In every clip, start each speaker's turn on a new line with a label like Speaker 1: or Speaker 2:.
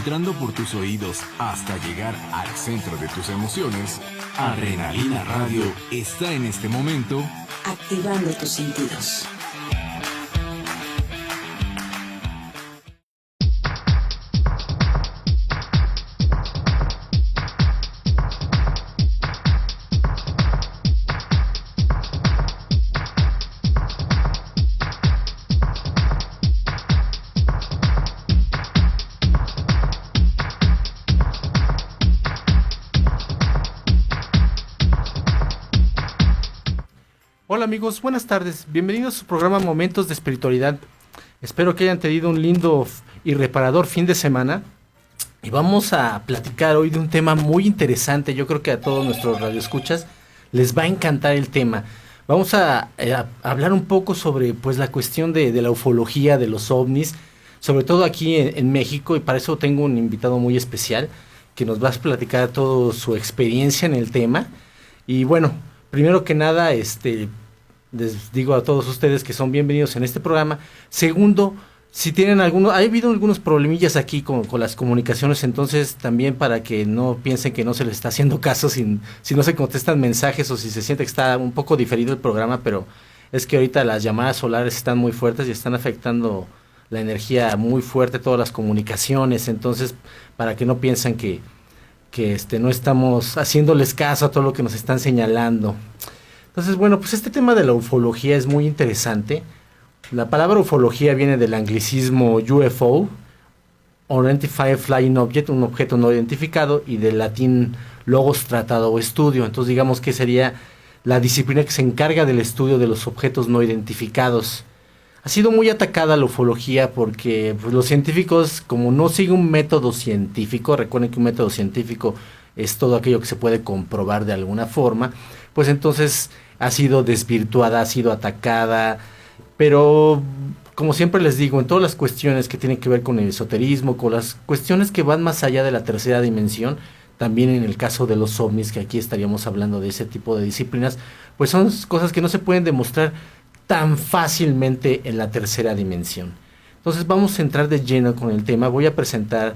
Speaker 1: filtrando por tus oídos hasta llegar al centro de tus emociones, Adrenalina Radio está en este momento
Speaker 2: activando tus sentidos.
Speaker 3: Hola amigos, buenas tardes, bienvenidos a su programa Momentos de Espiritualidad. Espero que hayan tenido un lindo y reparador fin de semana. Y vamos a platicar hoy de un tema muy interesante. Yo creo que a todos nuestros radioescuchas les va a encantar el tema. Vamos a hablar un poco sobre pues la cuestión de la ufología, de los ovnis, sobre todo aquí en México, y para eso tengo un invitado muy especial que nos va a platicar toda su experiencia en el tema. Y bueno, primero que nada, les digo a todos ustedes que son bienvenidos en este programa. Segundo, si tienen ha habido algunos problemillas aquí con las comunicaciones, entonces también para que no piensen que no se les está haciendo caso si no se contestan mensajes o si se siente que está un poco diferido el programa, pero es que ahorita las llamadas solares están muy fuertes y están afectando la energía muy fuerte, todas las comunicaciones, entonces para que no piensen que no estamos haciéndoles caso a todo lo que nos están señalando. Entonces, bueno, pues este tema de la ufología es muy interesante. La palabra ufología viene del anglicismo UFO, Unidentified Flying Object, un objeto no identificado, y del latín logos, tratado o estudio. Entonces, digamos que sería la disciplina que se encarga del estudio de los objetos no identificados. Ha sido muy atacada la ufología porque pues, los científicos, como no siguen un método científico, recuerden que un método científico es todo aquello que se puede comprobar de alguna forma, pues entonces ha sido desvirtuada, ha sido atacada, pero como siempre les digo, en todas las cuestiones que tienen que ver con el esoterismo, con las cuestiones que van más allá de la tercera dimensión, también en el caso de los ovnis, que aquí estaríamos hablando de ese tipo de disciplinas, pues son cosas que no se pueden demostrar tan fácilmente en la tercera dimensión. Entonces vamos a entrar de lleno con el tema. Voy a presentar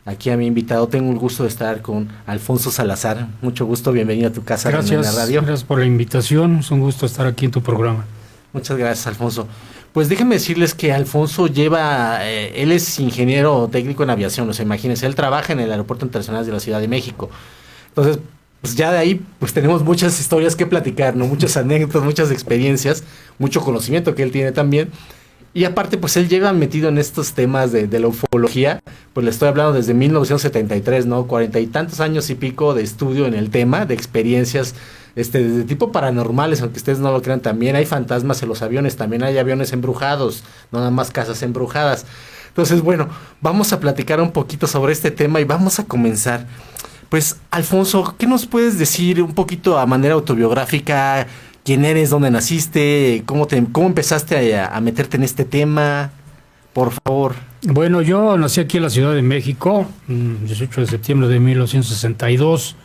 Speaker 3: aquí a mi invitado. Tengo el gusto de estar con Alfonso Salazar. Mucho gusto, bienvenido a tu casa.
Speaker 4: Gracias,
Speaker 3: en la radio.
Speaker 4: Gracias por la invitación, es un gusto estar aquí en tu programa.
Speaker 3: Muchas gracias, Alfonso. Pues déjenme decirles que Alfonso él es ingeniero técnico en aviación, o sea, imagínense, él trabaja en el Aeropuerto Internacional de la Ciudad de México. Entonces, pues ya de ahí pues tenemos muchas historias que platicar, ¿no? Muchas anécdotas, muchas experiencias, mucho conocimiento que él tiene también. Y aparte, pues él lleva metido en estos temas de la ufología, pues le estoy hablando desde 1973, ¿no? 40 y tantos años y pico de estudio en el tema, de experiencias de tipo paranormales, aunque ustedes no lo crean, también hay fantasmas en los aviones, también hay aviones embrujados, no nada más casas embrujadas. Entonces, bueno, vamos a platicar un poquito sobre este tema y vamos a comenzar. Pues, Alfonso, ¿qué nos puedes decir un poquito a manera autobiográfica? ¿Quién eres? ¿Dónde naciste? ¿Cómo empezaste a meterte en este tema? Por favor.
Speaker 4: Bueno, yo nací aquí en la Ciudad de México, 18 de septiembre de 1962.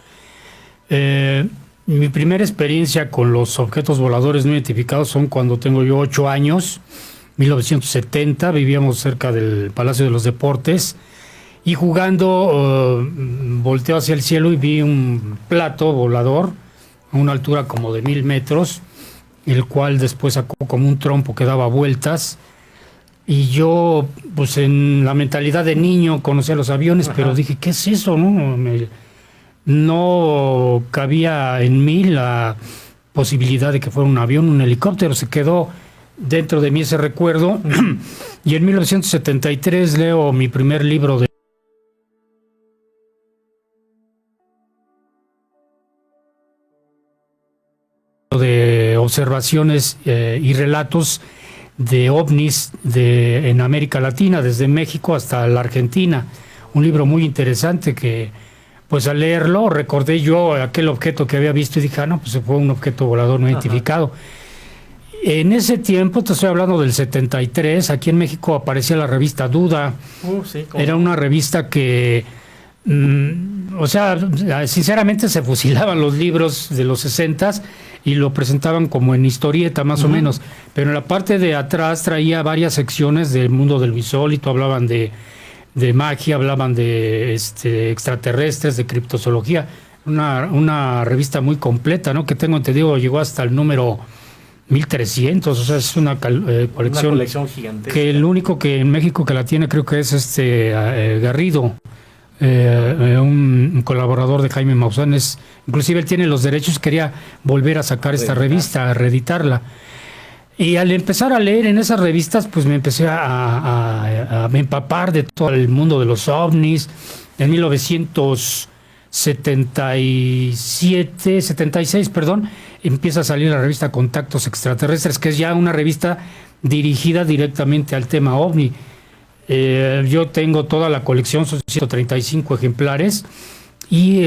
Speaker 4: Mi primera experiencia con los objetos voladores no identificados son cuando tengo yo 8 años, 1970, vivíamos cerca del Palacio de los Deportes, y jugando volteo hacia el cielo y vi un plato volador a una altura como de 1000 metros, el cual después sacó como un trompo que daba vueltas, y yo pues en la mentalidad de niño conocía los aviones. Ajá. Pero dije, ¿qué es eso? No cabía en mí la posibilidad de que fuera un avión, un helicóptero. Se quedó dentro de mí ese recuerdo. Y en 1973 leo mi primer libro de observaciones y relatos de ovnis en América Latina, desde México hasta la Argentina. Un libro muy interesante que, pues al leerlo, recordé yo aquel objeto que había visto y dije, no, pues fue un objeto volador no identificado. En ese tiempo, te estoy hablando del 73, aquí en México aparecía la revista Duda.
Speaker 3: Sí,
Speaker 4: era una revista que, o sea, sinceramente se fusilaban los libros de los 60s y lo presentaban como en historieta más o menos, pero en la parte de atrás traía varias secciones del mundo del insólito, hablaban de de magia, hablaban de extraterrestres, de criptozoología. Una revista muy completa, ¿no? Que tengo entendido llegó hasta el número 1300, o sea, es una colección
Speaker 3: gigantesca.
Speaker 4: Que el único que en México que la tiene creo que es Garrido, un colaborador de Jaime Maussan. Inclusive él tiene los derechos, quería volver a sacar esta revista, a reeditarla. Y al empezar a leer en esas revistas, pues me empecé a empapar de todo el mundo de los ovnis. En 76, empieza a salir la revista Contactos Extraterrestres, que es ya una revista dirigida directamente al tema ovni. Yo tengo toda la colección, son 135 ejemplares, y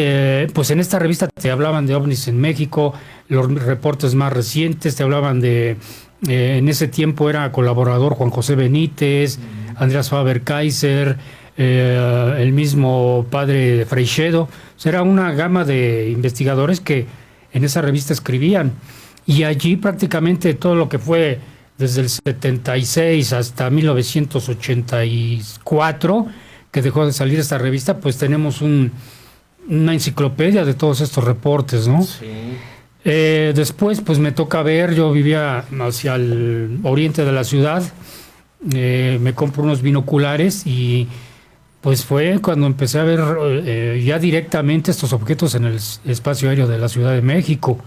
Speaker 4: pues en esta revista te hablaban de ovnis en México, los reportes más recientes, te hablaban de... en ese tiempo era colaborador Juan José Benítez, Andreas Faber-Kaiser, el mismo padre Freixedo. O sea, era una gama de investigadores que en esa revista escribían, y allí prácticamente todo lo que fue desde el 76 hasta 1984, que dejó de salir esta revista, pues tenemos una enciclopedia de todos estos reportes, ¿no?
Speaker 3: Sí.
Speaker 4: Después pues me toca ver, yo vivía hacia el oriente de la ciudad, me compro unos binoculares y pues fue cuando empecé a ver ya directamente estos objetos en el espacio aéreo de la Ciudad de México.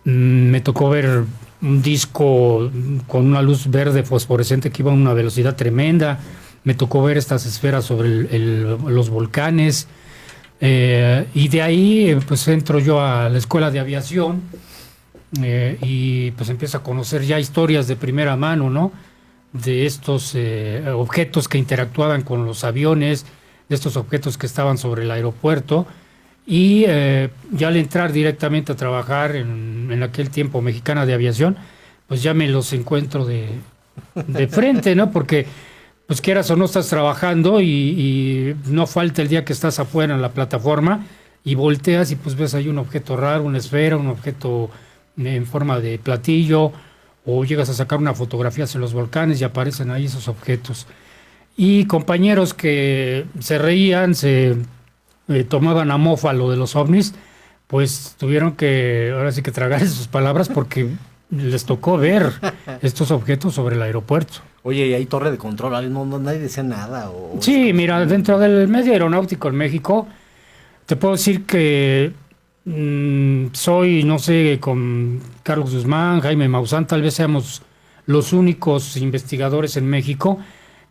Speaker 4: Me tocó ver un disco con una luz verde fosforescente que iba a una velocidad tremenda. Me tocó ver estas esferas sobre los volcanes. Y de ahí pues entro yo a la escuela de aviación y pues empiezo a conocer ya historias de primera mano, ¿no? De estos objetos que interactuaban con los aviones, de estos objetos que estaban sobre el aeropuerto. Y ya al entrar directamente a trabajar en aquel tiempo Mexicana de Aviación, pues ya me los encuentro de frente, ¿no? Porque pues quieras o no estás trabajando y no falta el día que estás afuera en la plataforma y volteas y pues ves ahí un objeto raro, una esfera, un objeto en forma de platillo, o llegas a sacar una fotografía en los volcanes y aparecen ahí esos objetos. Y compañeros que se reían, se tomaban a mofa lo de los ovnis, pues tuvieron que ahora sí que tragar sus palabras porque les tocó ver estos objetos sobre el aeropuerto.
Speaker 3: Oye, ¿y hay torre de control? ¿No, nadie decía nada?
Speaker 4: Sí, mira, dentro del medio aeronáutico en México, te puedo decir que soy, no sé, con Carlos Guzmán, Jaime Maussan, tal vez seamos los únicos investigadores en México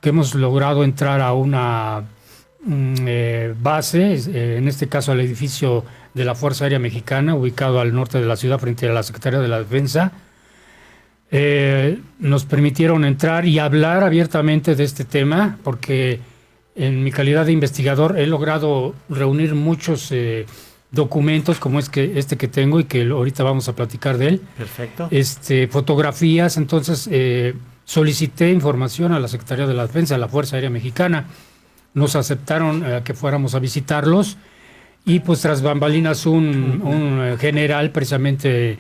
Speaker 4: que hemos logrado entrar a una base, en este caso al edificio de la Fuerza Aérea Mexicana, ubicado al norte de la ciudad frente a la Secretaría de la Defensa. Nos permitieron entrar y hablar abiertamente de este tema, porque en mi calidad de investigador he logrado reunir muchos documentos como que tengo y que ahorita vamos a platicar de él.
Speaker 3: Perfecto.
Speaker 4: Fotografías. Entonces solicité información a la Secretaría de la Defensa, a la Fuerza Aérea Mexicana. Nos aceptaron que fuéramos a visitarlos y pues tras bambalinas un general precisamente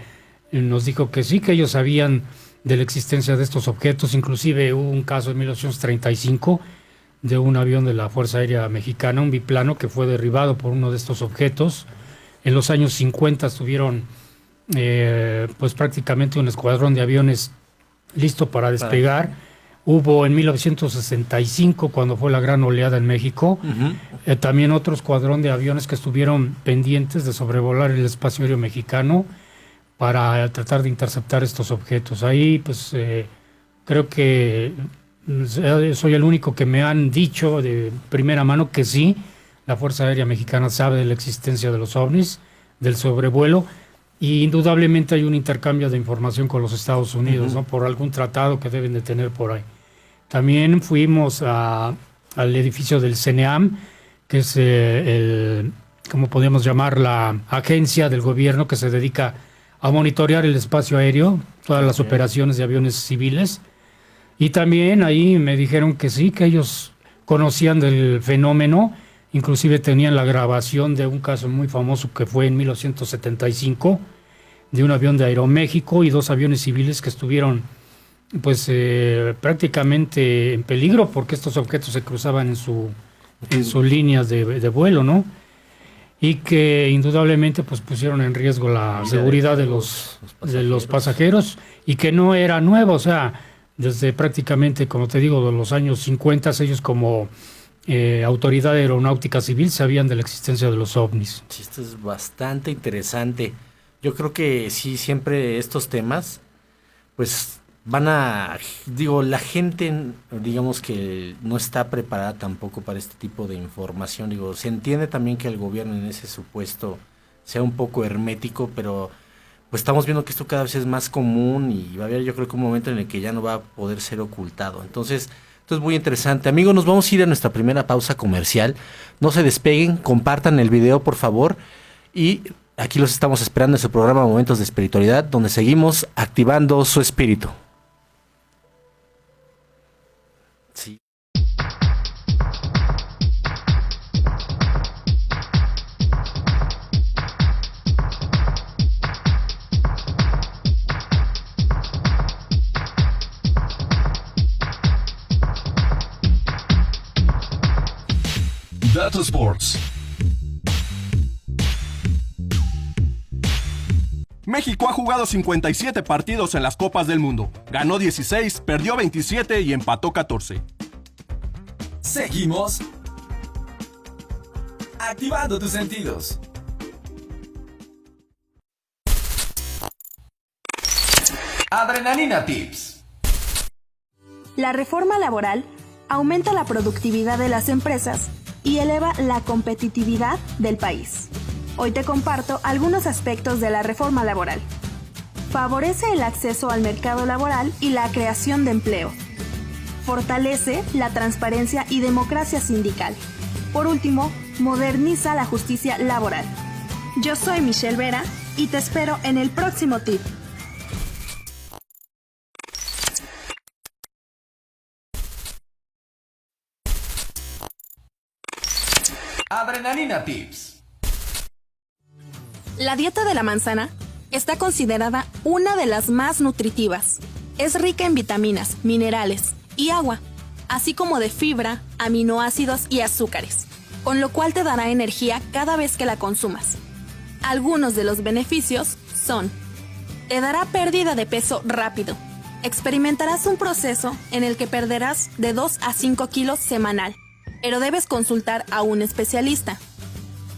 Speaker 4: nos dijo que sí, que ellos sabían de la existencia de estos objetos. Inclusive hubo un caso en 1935 de un avión de la Fuerza Aérea Mexicana, un biplano que fue derribado por uno de estos objetos. En los años 50 estuvieron pues prácticamente un escuadrón de aviones listo para despegar. Hubo en 1965, cuando fue la gran oleada en México, también otro escuadrón de aviones que estuvieron pendientes de sobrevolar el espacio aéreo mexicano para tratar de interceptar estos objetos. Ahí pues creo que soy el único que me han dicho de primera mano que sí, la Fuerza Aérea Mexicana sabe de la existencia de los ovnis, del sobrevuelo, y indudablemente hay un intercambio de información con los Estados Unidos, ¿no? Por algún tratado que deben de tener por ahí. También fuimos al edificio del CENEAM, que es como podemos llamar, la agencia del gobierno que se dedica a monitorear el espacio aéreo, todas las operaciones de aviones civiles. Y también ahí me dijeron que sí, que ellos conocían del fenómeno, inclusive tenían la grabación de un caso muy famoso que fue en 1975, de un avión de Aeroméxico y dos aviones civiles que estuvieron prácticamente en peligro porque estos objetos se cruzaban en sus líneas de vuelo, ¿no? Y que indudablemente pues pusieron en riesgo la seguridad de los pasajeros y que no era nuevo, o sea, desde prácticamente, como te digo, de los años 50, ellos como autoridad aeronáutica civil sabían de la existencia de los ovnis.
Speaker 3: Sí, esto es bastante interesante. Yo creo que sí, siempre estos temas, pues la gente, digamos que no está preparada tampoco para este tipo de información. Digo, se entiende también que el gobierno en ese supuesto sea un poco hermético, pero pues estamos viendo que esto cada vez es más común y va a haber, yo creo que un momento en el que ya no va a poder ser ocultado. Entonces, esto es muy interesante. Amigos, nos vamos a ir a nuestra primera pausa comercial. No se despeguen, compartan el video, por favor, y aquí los estamos esperando en su programa Momentos de Espiritualidad, donde seguimos activando su espíritu. Sí.
Speaker 1: Dato Sports.
Speaker 5: México ha jugado 57 partidos en las Copas del Mundo. Ganó 16, perdió 27 y empató 14.
Speaker 1: Seguimos activando tus sentidos. Adrenalina Tips.
Speaker 6: La reforma laboral aumenta la productividad de las empresas y eleva la competitividad del país. Hoy te comparto algunos aspectos de la reforma laboral. Favorece el acceso al mercado laboral y la creación de empleo. Fortalece la transparencia y democracia sindical. Por último, moderniza la justicia laboral. Yo soy Michelle Vera y te espero en el próximo tip.
Speaker 1: Adrenalina Tips.
Speaker 6: La dieta de la manzana está considerada una de las más nutritivas. Es rica en vitaminas, minerales y agua, así como de fibra, aminoácidos y azúcares, con lo cual te dará energía cada vez que la consumas. Algunos de los beneficios son: te dará pérdida de peso rápido. Experimentarás un proceso en el que perderás de 2 a 5 kilos semanal, pero debes consultar a un especialista.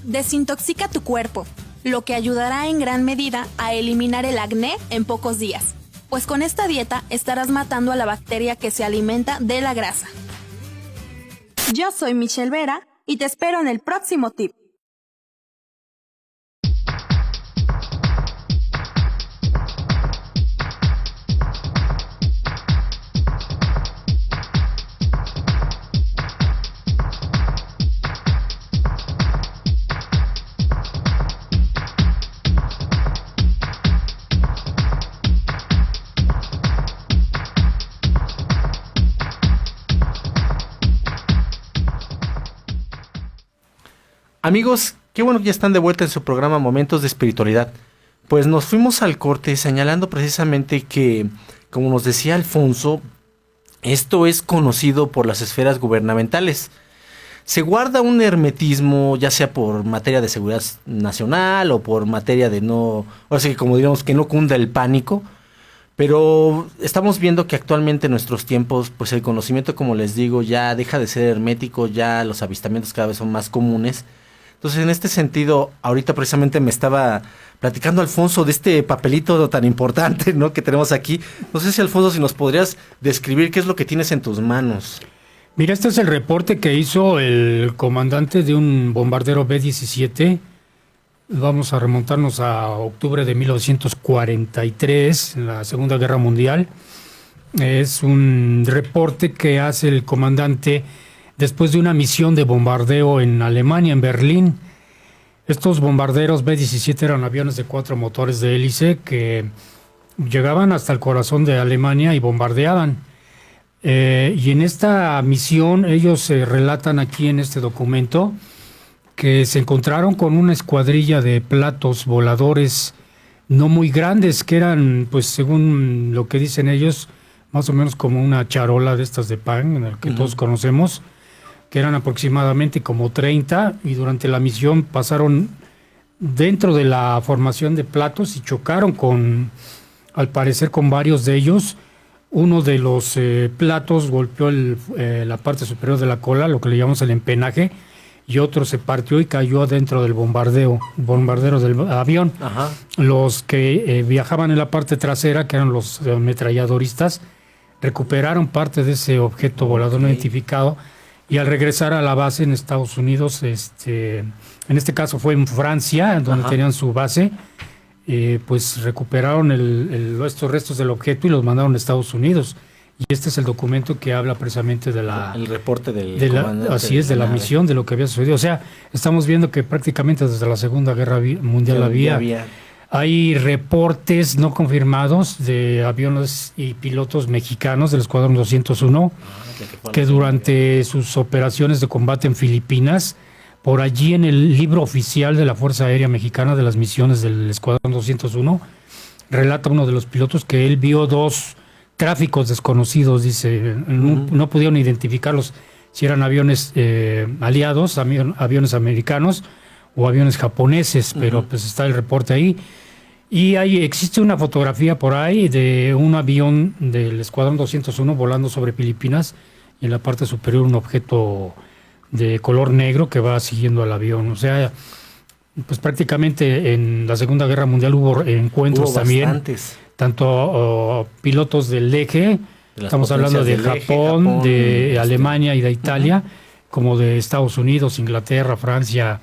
Speaker 6: Desintoxica tu cuerpo, lo que ayudará en gran medida a eliminar el acné en pocos días, pues con esta dieta estarás matando a la bacteria que se alimenta de la grasa. Yo soy Michelle Vera y te espero en el próximo tip.
Speaker 3: Amigos, qué bueno que ya están de vuelta en su programa Momentos de Espiritualidad. Pues nos fuimos al corte señalando precisamente que, como nos decía Alfonso, esto es conocido por las esferas gubernamentales. Se guarda un hermetismo, ya sea por materia de seguridad nacional o por materia de no, ahora sí que como diríamos, que no cunda el pánico. Pero estamos viendo que actualmente en nuestros tiempos, pues el conocimiento, como les digo, ya deja de ser hermético, ya los avistamientos cada vez son más comunes. Entonces, en este sentido, ahorita precisamente me estaba platicando Alfonso de este papelito tan importante, ¿no?, que tenemos aquí. No sé si, Alfonso, si nos podrías describir qué es lo que tienes en tus manos.
Speaker 4: Mira, este es el reporte que hizo el comandante de un bombardero B-17. Vamos a remontarnos a octubre de 1943, en la Segunda Guerra Mundial. Es un reporte que hace el comandante después de una misión de bombardeo en Alemania, en Berlín. Estos bombarderos B-17 eran aviones de 4 motores de hélice que llegaban hasta el corazón de Alemania y bombardeaban. Y en esta misión ellos relatan aquí en este documento que se encontraron con una escuadrilla de platos voladores no muy grandes, que eran, pues según lo que dicen ellos, más o menos como una charola de estas de pan, en el que todos conocemos, que eran aproximadamente como 30, y durante la misión pasaron dentro de la formación de platos y chocaron al parecer con varios de ellos. Uno de los platos golpeó la parte superior de la cola, lo que le llamamos el empenaje, y otro se partió y cayó dentro del bombardero del avión.
Speaker 3: Ajá.
Speaker 4: Los que viajaban en la parte trasera, que eran los ametralladoristas, recuperaron parte de ese objeto volador no identificado, y al regresar a la base en Estados Unidos, en este caso fue en Francia, donde tenían su base, pues recuperaron estos restos del objeto y los mandaron a Estados Unidos. Y este es el documento que habla precisamente de
Speaker 3: el reporte del
Speaker 4: comandante. Así es, de la misión, de lo que había sucedido. O sea, estamos viendo que prácticamente desde la Segunda Guerra Mundial hay reportes no confirmados de aviones y pilotos mexicanos del Escuadrón 201 que durante sus operaciones de combate en Filipinas, por allí en el libro oficial de la Fuerza Aérea Mexicana de las misiones del Escuadrón 201, relata uno de los pilotos que él vio 2 tráficos desconocidos, dice, no pudieron identificarlos si eran aviones aliados, aviones americanos o aviones japoneses, pero pues está el reporte ahí. Y existe una fotografía por ahí de un avión del Escuadrón 201 volando sobre Filipinas, y en la parte superior un objeto de color negro que va siguiendo al avión. O sea, pues prácticamente en la Segunda Guerra Mundial hubo encuentros también. Bastantes. Tanto pilotos del eje, estamos hablando de Japón, de Alemania y de Italia, como de Estados Unidos, Inglaterra, Francia,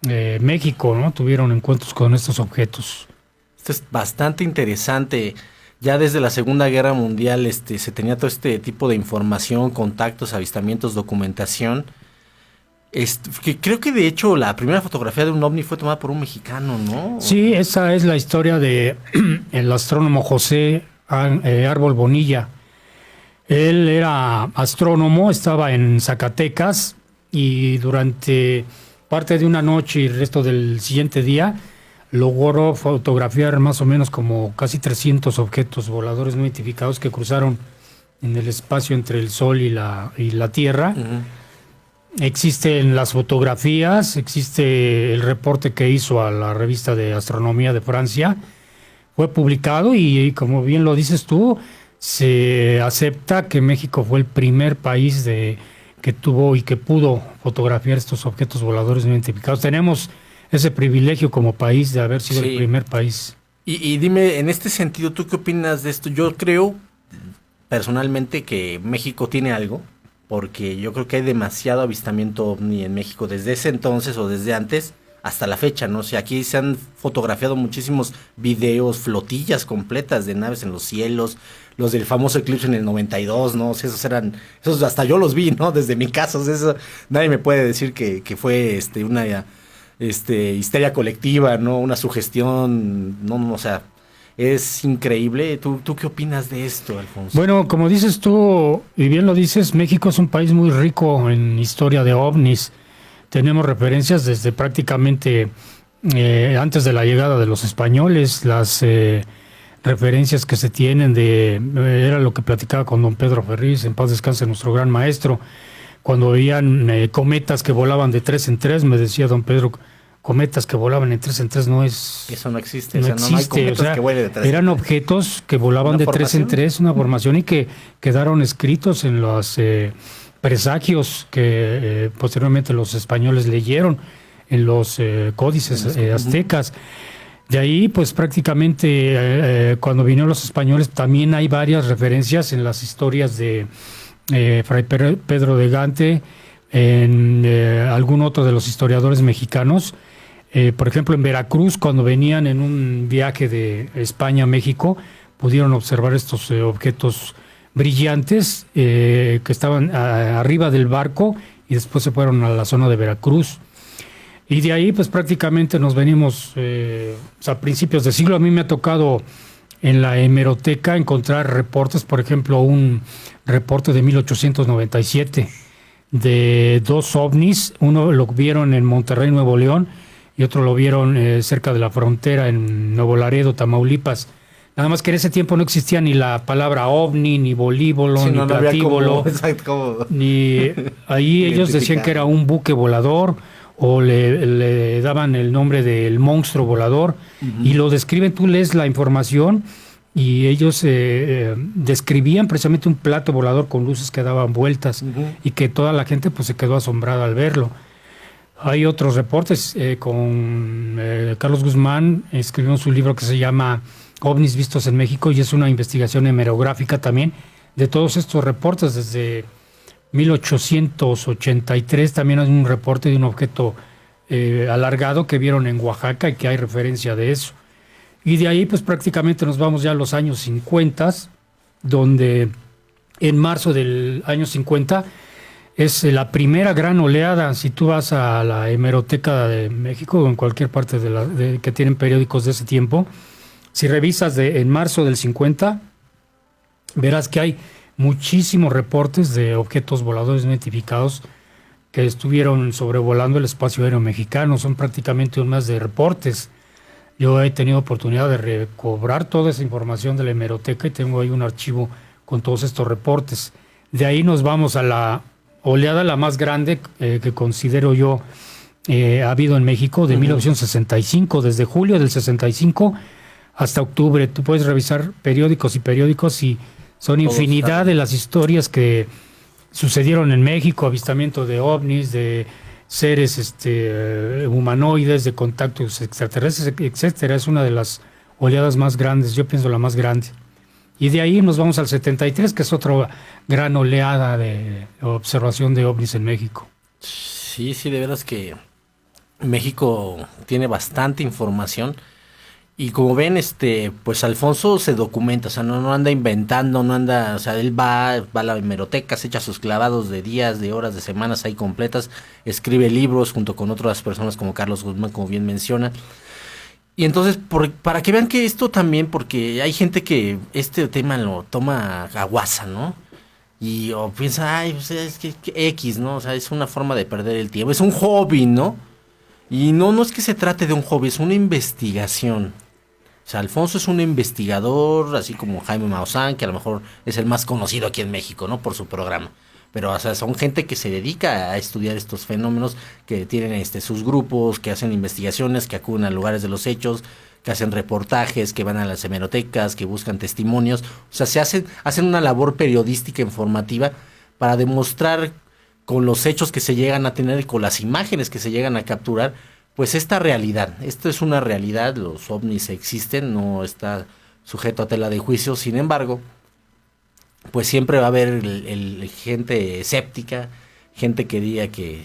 Speaker 4: México, ¿no? Tuvieron encuentros con estos objetos.
Speaker 3: Esto es bastante interesante. Ya desde la Segunda Guerra Mundial se tenía todo este tipo de información, contactos, avistamientos, documentación. Que creo que de hecho la primera fotografía de un ovni fue tomada por un mexicano, ¿no?
Speaker 4: Sí, esa es la historia de el astrónomo José Árbol Bonilla. Él era astrónomo, estaba en Zacatecas, y durante parte de una noche y el resto del siguiente día logró fotografiar más o menos como casi 300 objetos voladores no identificados que cruzaron en el espacio entre el Sol y la Tierra. Existen las fotografías, existe el reporte que hizo a la revista de astronomía de Francia, fue publicado, y como bien lo dices tú, se acepta que México fue el primer país que tuvo y que pudo fotografiar estos objetos voladores no identificados. Tenemos ese privilegio como país de haber sido el primer país.
Speaker 3: Y dime, en este sentido, ¿tú qué opinas de esto? Yo creo personalmente que México tiene algo, porque yo creo que hay demasiado avistamiento ovni en México desde ese entonces o desde antes hasta la fecha, ¿no? O sea, aquí se han fotografiado muchísimos videos, flotillas completas de naves en los cielos, los del famoso eclipse en el 92, ¿no? O sea, esos hasta yo los vi, ¿no? Desde mi casa, o sea, eso, nadie me puede decir que fue una histeria colectiva, ¿no? Una sugestión, no, o sea, es increíble. ¿Tú qué opinas de esto, Alfonso?
Speaker 4: Bueno, como dices tú, y bien lo dices, México es un país muy rico en historia de ovnis. Tenemos referencias desde prácticamente antes de la llegada de los españoles, las referencias que se tienen era lo que platicaba con don Pedro Ferriz, en paz descanse nuestro gran maestro, cuando veían cometas que volaban de 3 en 3, me decía don Pedro, cometas que volaban de 3 en 3 no es...
Speaker 3: Eso no existe.
Speaker 4: No existe, o sea, que vuelen de 3 eran objetos que volaban de 3 en 3, una formación, y que quedaron escritos en los presagios que posteriormente los españoles leyeron en los códices aztecas. De ahí, pues prácticamente cuando vinieron los españoles, también hay varias referencias en las historias de Fray Pedro de Gante, en algún otro de los historiadores mexicanos. Por ejemplo, en Veracruz, cuando venían en un viaje de España a México, pudieron observar estos objetos brillantes que estaban arriba del barco, y después se fueron a la zona de Veracruz. Y de ahí, pues prácticamente nos venimos a principios de siglo. A mí me ha tocado en la hemeroteca encontrar reportes, por ejemplo, un reporte de 1897 de 2 ovnis. Uno lo vieron en Monterrey, Nuevo León, y otro lo vieron cerca de la frontera en Nuevo Laredo, Tamaulipas. Nada más que en ese tiempo no existía ni la palabra ovni, ni volíbolo, ni platíbolo, ni ahí ellos decían que era un buque volador o le daban el nombre del monstruo volador y lo describen, tú lees la información y ellos describían precisamente un plato volador con luces que daban vueltas y que toda la gente pues se quedó asombrada al verlo. Hay otros reportes con Carlos Guzmán, escribió su libro que se llama OVNIs vistos en México y es una investigación hemerográfica también de todos estos reportes desde 1883. También hay un reporte de un objeto alargado que vieron en Oaxaca y que hay referencia de eso. Y de ahí pues prácticamente nos vamos ya a los años 50, donde en marzo del año 50 es la primera gran oleada. Si tú vas a la Hemeroteca de México o en cualquier parte que tienen periódicos de ese tiempo, si revisas en marzo del 50, verás que hay muchísimos reportes de objetos voladores no identificados que estuvieron sobrevolando el espacio aéreo mexicano. Son prácticamente un mes de reportes. Yo he tenido oportunidad de recobrar toda esa información de la hemeroteca y tengo ahí un archivo con todos estos reportes. De ahí nos vamos a la oleada, la más grande que considero yo ha habido en México, de 1965, desde julio del 65 hasta octubre. Tú puedes revisar periódicos y son infinidad de las historias que sucedieron en México, avistamiento de ovnis, de seres humanoides, de contactos extraterrestres, etcétera. Es una de las oleadas más grandes, yo pienso la más grande. Y de ahí nos vamos al 73, que es otra gran oleada de observación de ovnis en México.
Speaker 3: Sí, de veras que México tiene bastante información. Y como ven, pues Alfonso se documenta, o sea, no anda inventando, no anda, o sea, él va a la hemeroteca, se echa sus clavados de días, de horas, de semanas ahí completas, escribe libros junto con otras personas como Carlos Guzmán, como bien menciona. Y entonces, para que vean que esto también, porque hay gente que este tema lo toma a guasa, ¿no? Y o piensa, ay, pues es que X, ¿no? O sea, es una forma de perder el tiempo, es un hobby, ¿no? Y no es que se trate de un hobby, es una investigación. O sea, Alfonso es un investigador, así como Jaime Maussan, que a lo mejor es el más conocido aquí en México, ¿no? Por su programa. Pero, o sea, son gente que se dedica a estudiar estos fenómenos, que tienen sus grupos, que hacen investigaciones, que acuden a lugares de los hechos, que hacen reportajes, que van a las hemerotecas, que buscan testimonios. O sea, hacen una labor periodística informativa para demostrar con los hechos que se llegan a tener y con las imágenes que se llegan a capturar, pues esta realidad. Esto es una realidad, los ovnis existen, no está sujeto a tela de juicio. Sin embargo, pues siempre va a haber gente escéptica, gente que diga que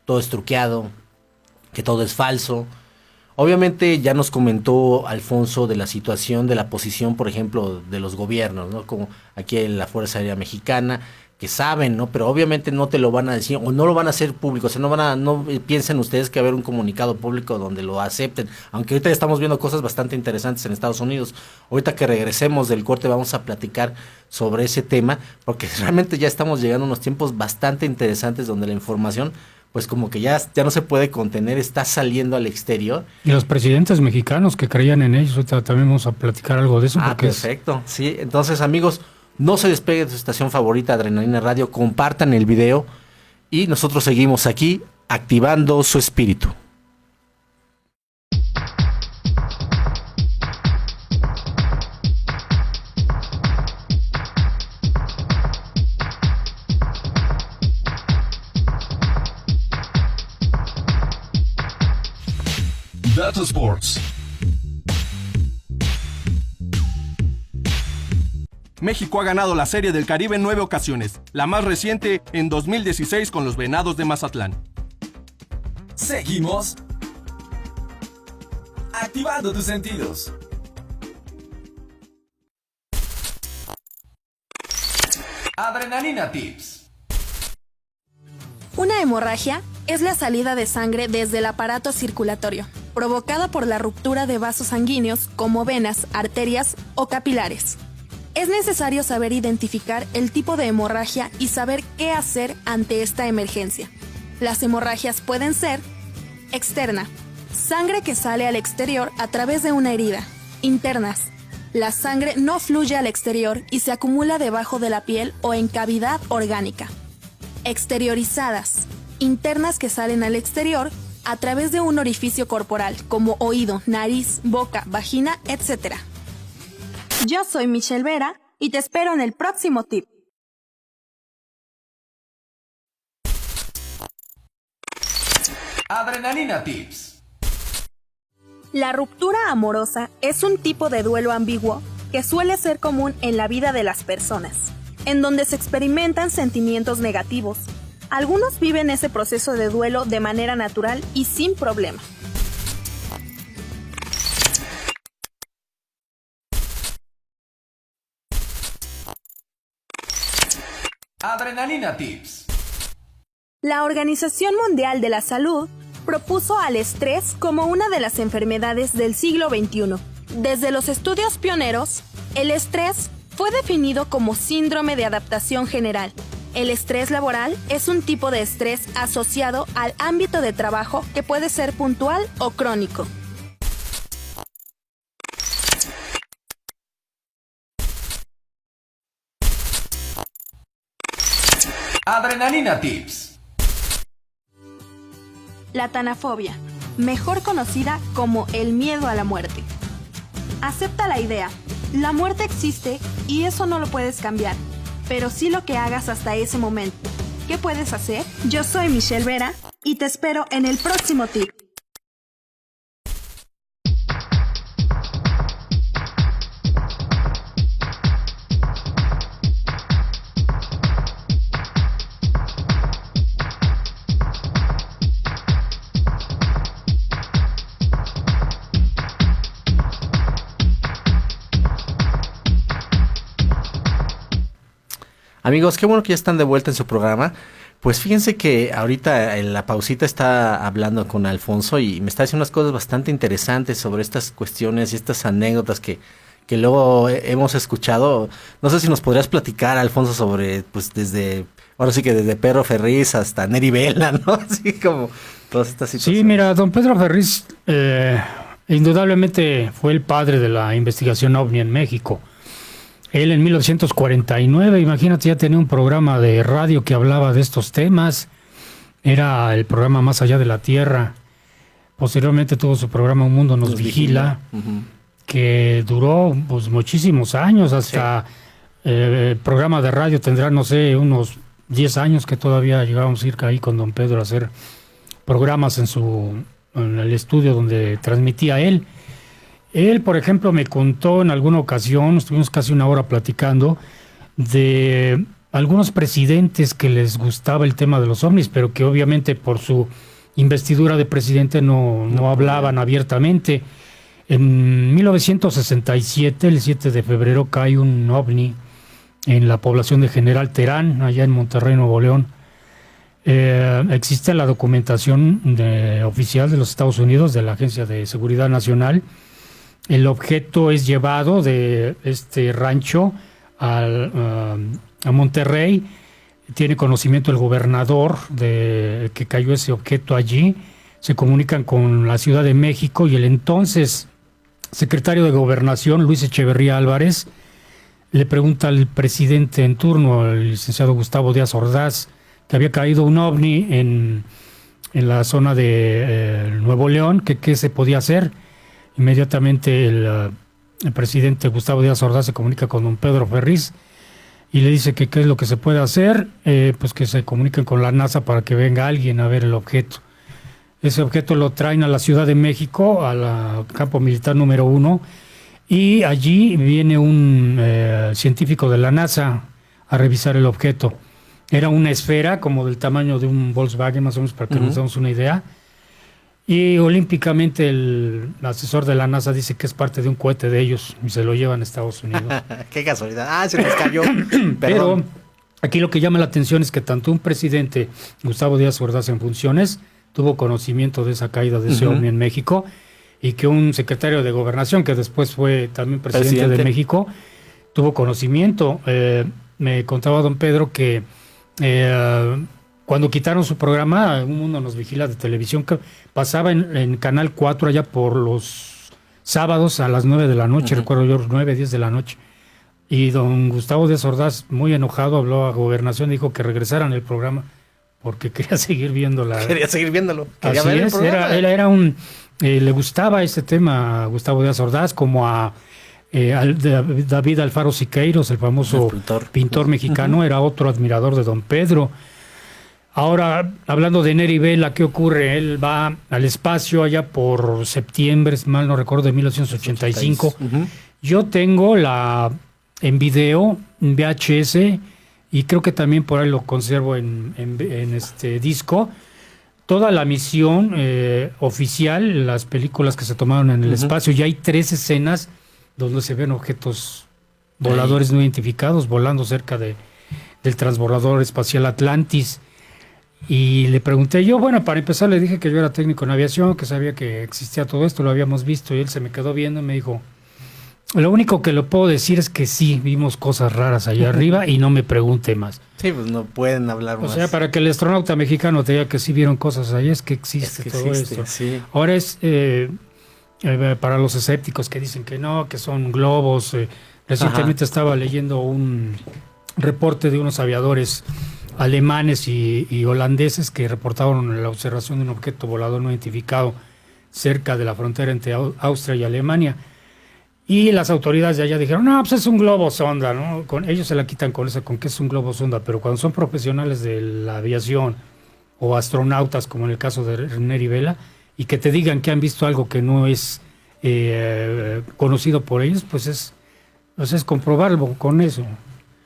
Speaker 3: todo es truqueado, que todo es falso. Obviamente ya nos comentó Alfonso de la situación, de la posición, por ejemplo, de los gobiernos, ¿no? Como aquí en la Fuerza Aérea Mexicana, que saben, ¿no? Pero obviamente no te lo van a decir o no lo van a hacer público. O sea, no piensen ustedes que va a haber un comunicado público donde lo acepten. Aunque ahorita estamos viendo cosas bastante interesantes en Estados Unidos. Ahorita que regresemos del corte vamos a platicar sobre ese tema, porque realmente ya estamos llegando a unos tiempos bastante interesantes donde la información, pues como que ya no se puede contener, está saliendo al exterior.
Speaker 4: Y los presidentes mexicanos que creían en ellos, ahorita también vamos a platicar algo de eso.
Speaker 3: Perfecto. Sí, entonces amigos, no se despeguen de su estación favorita, Adrenalina Radio, compartan el video y nosotros seguimos aquí activando su espíritu.
Speaker 1: Data Sports.
Speaker 5: México ha ganado la Serie del Caribe en 9 ocasiones, la más reciente en 2016 con los Venados de Mazatlán.
Speaker 1: Seguimos activando tus sentidos. Adrenalina Tips.
Speaker 6: Una hemorragia es la salida de sangre desde el aparato circulatorio, provocada por la ruptura de vasos sanguíneos como venas, arterias o capilares. Es necesario saber identificar el tipo de hemorragia y saber qué hacer ante esta emergencia. Las hemorragias pueden ser externa, sangre que sale al exterior a través de una herida; internas, La sangre no fluye al exterior y se acumula debajo de la piel o en cavidad orgánica. Exteriorizadas, internas que salen al exterior a través de un orificio corporal como oído, nariz, boca, vagina, etc. Yo soy Michelle Vera y te espero en el próximo tip.
Speaker 1: Adrenalina Tips.
Speaker 6: La ruptura amorosa es un tipo de duelo ambiguo que suele ser común en la vida de las personas, en donde se experimentan sentimientos negativos. Algunos viven ese proceso de duelo de manera natural y sin problema.
Speaker 1: Adrenalina Tips.
Speaker 6: La Organización Mundial de la Salud propuso al estrés como una de las enfermedades del siglo XXI. Desde los estudios pioneros, el estrés fue definido como síndrome de adaptación general. El estrés laboral es un tipo de estrés asociado al ámbito de trabajo que puede ser puntual o crónico.
Speaker 1: Adrenalina Tips.
Speaker 6: La tanafobia, mejor conocida como el miedo a la muerte. Acepta la idea, la muerte existe y eso no lo puedes cambiar, pero sí lo que hagas hasta ese momento. ¿Qué puedes hacer? Yo soy Michelle Vera y te espero en el próximo tip.
Speaker 3: Amigos, qué bueno que ya están de vuelta en su programa. Pues fíjense que ahorita en la pausita está hablando con Alfonso y me está diciendo unas cosas bastante interesantes sobre estas cuestiones y estas anécdotas que luego hemos escuchado. No sé si nos podrías platicar, Alfonso, sobre, pues ahora sí que desde Pedro Ferriz hasta Neri Vela, ¿no? Así como todas estas situaciones.
Speaker 4: Sí, mira, don Pedro Ferriz indudablemente fue el padre de la investigación OVNI en México. Él en 1949, imagínate, ya tenía un programa de radio que hablaba de estos temas. Era el programa Más Allá de la Tierra. Posteriormente tuvo su programa Un Mundo Nos Vigila, que duró pues muchísimos años, hasta el programa de radio tendrá, no sé, unos 10 años que todavía llegábamos a ir ahí con don Pedro a hacer programas en el estudio donde transmitía él. Él, por ejemplo, me contó en alguna ocasión, estuvimos casi una hora platicando, de algunos presidentes que les gustaba el tema de los ovnis, pero que obviamente por su investidura de presidente no hablaban abiertamente. En 1967, el 7 de febrero, cae un ovni en la población de General Terán, allá en Monterrey, Nuevo León. Existe la documentación oficial de los Estados Unidos, de la Agencia de Seguridad Nacional. El objeto es llevado de este rancho a Monterrey. Tiene conocimiento el gobernador de que cayó ese objeto allí. Se comunican con la Ciudad de México y el entonces secretario de Gobernación, Luis Echeverría Álvarez, le pregunta al presidente en turno, el licenciado Gustavo Díaz Ordaz, que había caído un ovni en la zona de Nuevo León, que qué se podía hacer. Inmediatamente el presidente Gustavo Díaz Ordaz se comunica con don Pedro Ferriz y le dice que qué es lo que se puede hacer, pues que se comuniquen con la NASA para que venga alguien a ver el objeto. Ese objeto lo traen a la Ciudad de México, al campo militar número 1, y allí viene un científico de la NASA a revisar el objeto. Era una esfera como del tamaño de un Volkswagen, más o menos, para que nos demos una idea. Y olímpicamente el asesor de la NASA dice que es parte de un cohete de ellos y se lo llevan a Estados Unidos.
Speaker 3: Qué casualidad. Se nos cayó.
Speaker 4: Pero aquí lo que llama la atención es que tanto un presidente, Gustavo Díaz Ordaz en funciones, tuvo conocimiento de esa caída de ese ovni en México, y que un secretario de Gobernación, que después fue también presidente de México, tuvo conocimiento. Me contaba don Pedro que cuando quitaron su programa, Un Mundo Nos Vigila de televisión, que pasaba en Canal 4 allá por los sábados a las 9 de la noche, recuerdo yo, 9, 10 de la noche. Y don Gustavo Díaz Ordaz, muy enojado, habló a Gobernación, dijo que regresaran el programa porque quería seguir viéndolo. Quería
Speaker 3: ver el programa.
Speaker 4: Era le gustaba ese tema a Gustavo Díaz Ordaz, como a David Alfaro Siqueiros, el famoso pintor mexicano, era otro admirador de don Pedro. Ahora, hablando de Neri Vela, ¿qué ocurre? Él va al espacio allá por septiembre, mal no recuerdo, de 1985. Yo tengo en video, en VHS, y creo que también por ahí lo conservo en este disco, toda la misión oficial, las películas que se tomaron en el espacio. Ya hay 3 escenas donde se ven objetos voladores no identificados volando cerca del transbordador espacial Atlantis. Y le pregunté yo, bueno, para empezar le dije que yo era técnico en aviación, que sabía que existía todo esto, lo habíamos visto, y él se me quedó viendo y me dijo, lo único que le puedo decir es que sí, vimos cosas raras allá arriba y no me pregunte más.
Speaker 3: Sí, pues no pueden hablar más.
Speaker 4: O sea, para que el astronauta mexicano te diga que sí vieron cosas allá, es que existe todo esto.
Speaker 3: Sí.
Speaker 4: Ahora es para los escépticos que dicen que no, que son globos. Recientemente estaba leyendo un reporte de unos aviadores alemanes y holandeses que reportaron la observación de un objeto volador no identificado cerca de la frontera entre Austria y Alemania. Y las autoridades de allá dijeron, no, pues es un globo sonda, ¿no? Ellos se la quitan con eso, con que es un globo sonda, pero cuando son profesionales de la aviación o astronautas, como en el caso de Neri Vela, y que te digan que han visto algo que no es conocido por ellos, pues es comprobarlo con eso.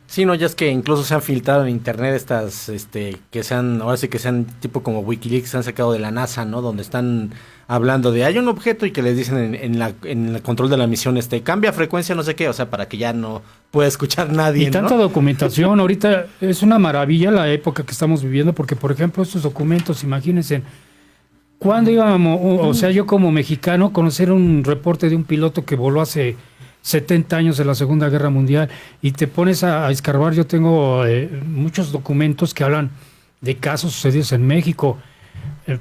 Speaker 3: Sí, no, ya es que incluso se han filtrado en internet estas, ahora sí que sean tipo como Wikileaks, se han sacado de la NASA, ¿no? Donde están hablando de hay un objeto y que les dicen en el control de la misión, cambia frecuencia, no sé qué, o sea, para que ya no pueda escuchar nadie,
Speaker 4: y tanta documentación, ahorita es una maravilla la época que estamos viviendo, porque por ejemplo estos documentos, imagínense, cuando íbamos, o sea, yo como mexicano, conocer un reporte de un piloto que voló hace 70 años de la Segunda Guerra Mundial, y te pones a escarbar. Yo tengo muchos documentos que hablan de casos sucedidos en México.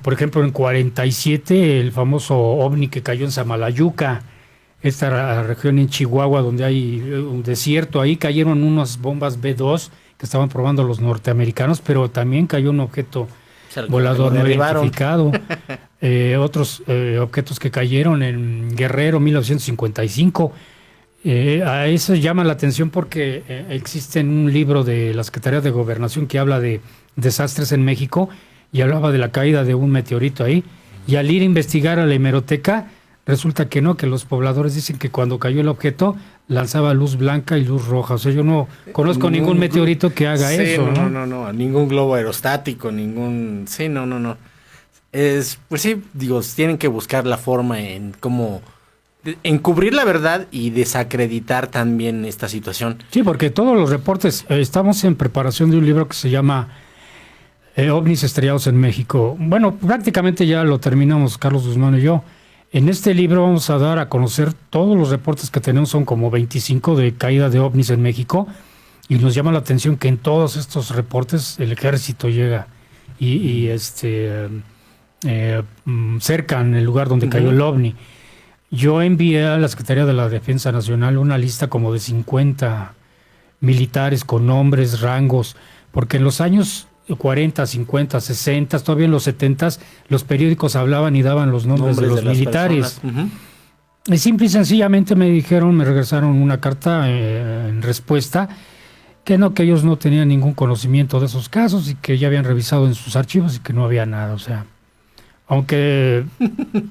Speaker 4: Por ejemplo, en 47, el famoso ovni que cayó en Samalayuca, esta región en Chihuahua, donde hay un desierto, ahí cayeron unas bombas B-2 que estaban probando los norteamericanos, pero también cayó un objeto volador no identificado. Otros objetos que cayeron en Guerrero, 1955. A eso llama la atención porque existe un libro de la Secretaría de Gobernación que habla de desastres en México, y hablaba de la caída de un meteorito ahí, y al ir a investigar a la hemeroteca resulta que no, que los pobladores dicen que cuando cayó el objeto lanzaba luz blanca y luz roja. O sea, yo no conozco ningún meteorito que haga eso.
Speaker 3: No, ningún globo aerostático, ningún... Sí, no. Pues sí, digo, tienen que buscar la forma en cómo encubrir la verdad y desacreditar también esta situación.
Speaker 4: Sí, porque todos los reportes, estamos en preparación de un libro que se llama OVNIs estrellados en México. Bueno, prácticamente ya lo terminamos, Carlos Guzmán y yo. En este libro vamos a dar a conocer todos los reportes que tenemos, son como 25 de caída de ovnis en México, y nos llama la atención que en todos estos reportes el ejército llega y cercan el lugar donde cayó el ovni. Yo envié a la Secretaría de la Defensa Nacional una lista como de 50 militares con nombres, rangos, porque en los años 40, 50, 60, todavía en los 70, los periódicos hablaban y daban los nombres de los militares. Y simple y sencillamente me regresaron una carta en respuesta que ellos no tenían ningún conocimiento de esos casos y que ya habían revisado en sus archivos y que no había nada. O sea, aunque